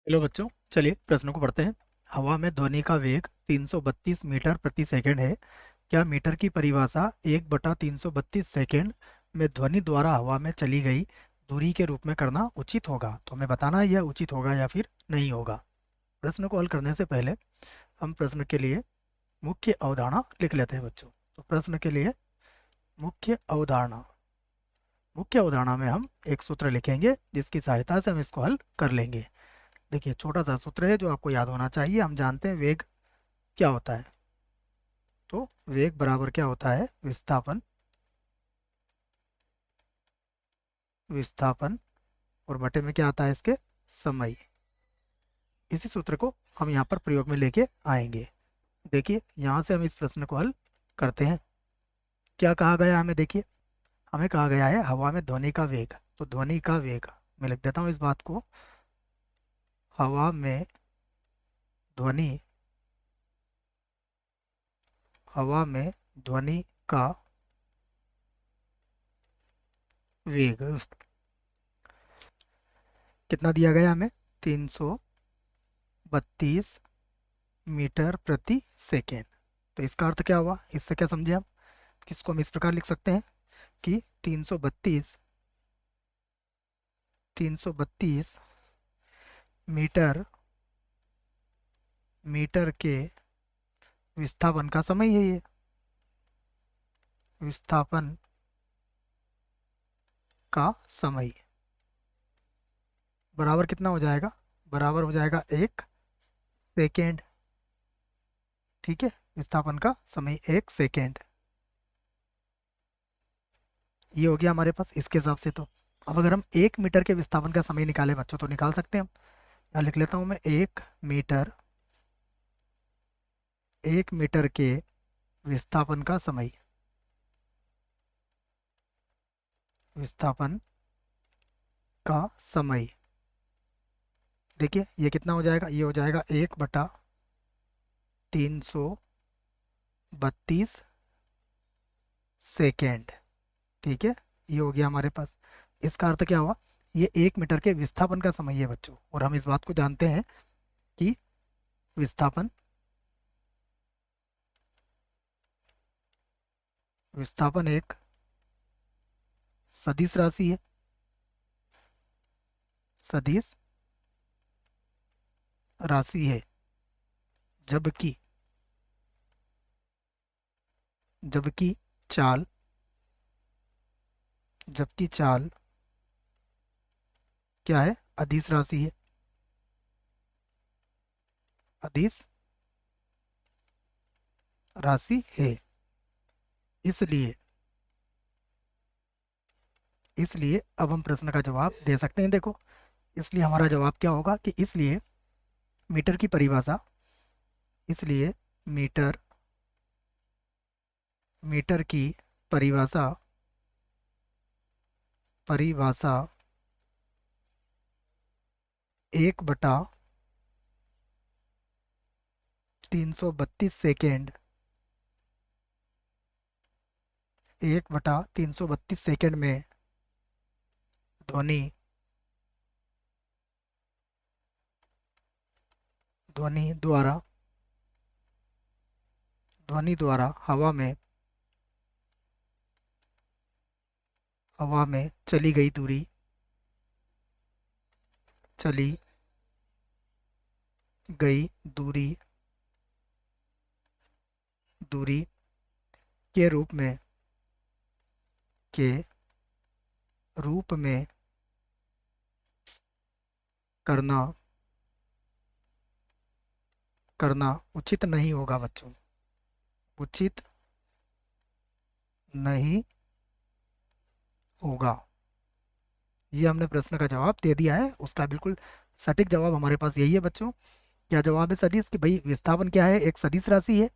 Hello बच्चों, चलिए प्रश्नों को पढ़ते हैं। हवा में ध्वनि का वेग 332 मीटर प्रति सेकंड है। क्या मीटर की परिभाषा 1/332 सेकंड में ध्वनि द्वारा हवा में चली गई दूरी के रूप में करना उचित होगा? तो हमें बताना है यह उचित होगा या फिर नहीं होगा। प्रश्न को हल करने से पहले हम प्रश्न के लिए मुख्य अवधारणा लिख लेते हैं बच्चों। तो प्रश्न के लिए मुख्य अवधारणा मुख्य अवधारणा में हम एक सूत्र लिखेंगे जिसकी सहायता से हम इसको हल कर लेंगे। देखिए, छोटा सा सूत्र है जो आपको याद होना चाहिए। हम जानते हैं वेग क्या होता है। तो वेग बराबर क्या होता है? विस्थापन विस्थापन और बटे में क्या आता है इसके? समय। इसी सूत्र को हम यहाँ पर प्रयोग में लेके आएंगे। देखिए, यहाँ से हम इस प्रश्न को हल करते हैं। क्या कहा गया हमें? देखिए, हमें कहा गया है हवा में ध्वनि का वेग। तो ध्वनि का वेग मैं लिख देता हूँ इस बात को। हवा में ध्वनि हवा में ध्वनि का वेग कितना दिया गया हमें? 332 मीटर प्रति सेकेंड। तो इसका अर्थ क्या हुआ? इससे क्या समझे हम? किसको हम इस प्रकार लिख सकते हैं कि 332 मीटर मीटर के विस्थापन का समय है ये। विस्थापन का समय बराबर कितना हो जाएगा? बराबर हो जाएगा 1 सेकेंड। ठीक है, विस्थापन का समय 1 सेकेंड। ये हो गया हमारे पास इसके हिसाब से। तो अब अगर हम 1 मीटर के विस्थापन का समय निकाले बच्चों तो निकाल सकते हैं हम। यहाँ लिख लेता हूँ मैं 1 मीटर के विस्थापन का समय। विस्थापन का समय देखिए ये कितना हो जाएगा? ये हो जाएगा 1/332 सेकेंड। ठीक है, ये हो गया हमारे पास। इसका अर्थ क्या हुआ? ये 1 मीटर के विस्थापन का समय है बच्चों। और हम इस बात को जानते हैं कि विस्थापन विस्थापन एक सदिश राशि है। सदिश राशि है। जबकि जबकि चाल जबकि चाल क्या है? अदिश राशि है। अदिश राशि है। इसलिए इसलिए अब हम प्रश्न का जवाब दे सकते हैं। देखो, इसलिए हमारा जवाब क्या होगा कि इसलिए मीटर की परिभाषा इसलिए मीटर मीटर की परिभाषा परिभाषा 1/332 सेकेंड 1/332 सेकेंड में ध्वनि ध्वनि द्वारा हवा में चली गई दूरी के रूप में के रूप में करना करना उचित नहीं होगा बच्चों। उचित नहीं होगा। ये हमने प्रश्न का जवाब दे दिया है। उसका बिल्कुल सटीक जवाब हमारे पास यही है बच्चों। क्या जवाब है? सदिश। कि भाई विस्थापन क्या है? एक सदिश राशि है।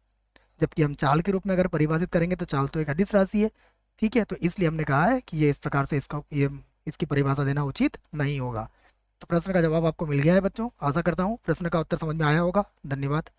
जबकि हम चाल के रूप में अगर परिभाषित करेंगे तो चाल तो एक अदिश राशि है। ठीक है, तो इसलिए हमने कहा है कि ये इस प्रकार से इसकी परिभाषा देना उचित नहीं होगा। तो प्रश्न का जवाब आपको मिल गया है बच्चों। आशा करता हूँ प्रश्न का उत्तर समझ में आया होगा। धन्यवाद।